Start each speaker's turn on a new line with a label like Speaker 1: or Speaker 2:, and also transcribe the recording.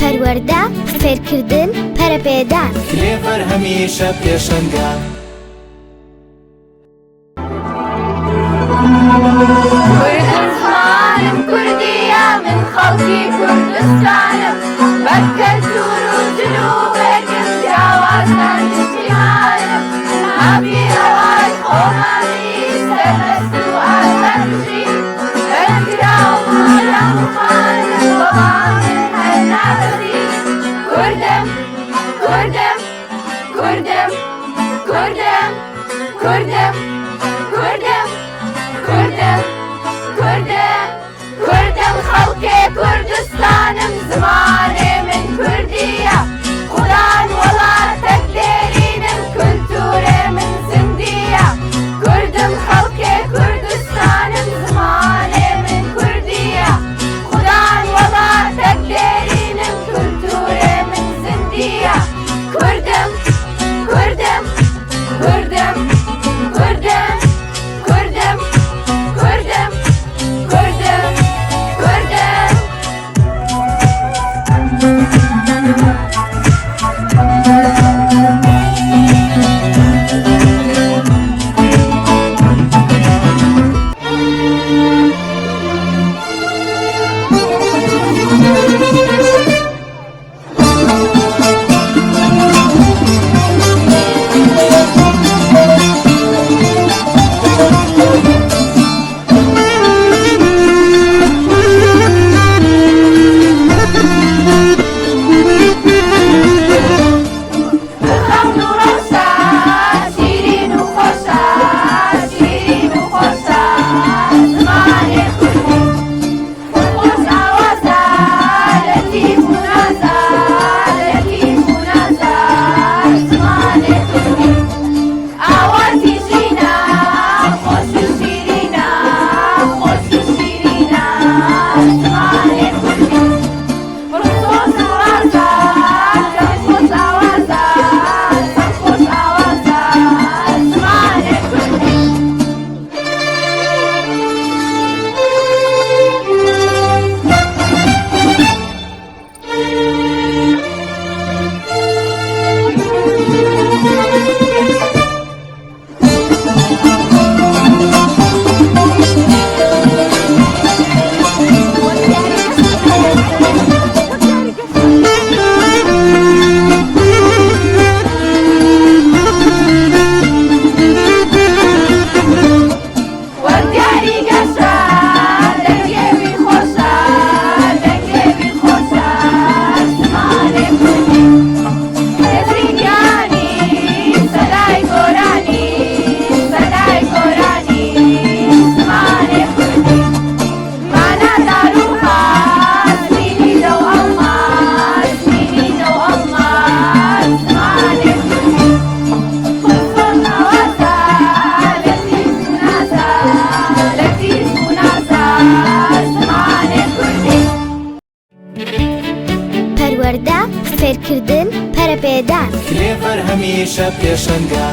Speaker 1: پەروەردە فێرکردن پەرەپێدان
Speaker 2: کلێڤەر هەمیشە پێشەنگە
Speaker 3: کوردستانم کوردیە من خەڵکی کوردستانم بەر کەلتور و جلوبێکم جیاوازان نیشتیمانم ئابی هەوای خۆمانی سەربەست و ئازادی بەرگراومە لە موخانم وەڵام من هەر نابەزی کوردم کوردم کوردم کوردم کوردم کوردم کوردم کوردم کوردم خەڵکێ کوردستانم زمانێ من کوردیە خودان وڵاتەک دێرینم کولتورێ من زیندیە کوردم خەڵکێ کوردستانم زمانێ من کوردیە خودان وڵاتەک دێرینم کولتورێ من زیندیە کوردم کوردم کوردم کوردم کوردم کوردم کوردم کوردم
Speaker 1: پەروەردە فێرکردن پەرەپێدان
Speaker 2: کلێڤەر هەمیشە پێشەنگە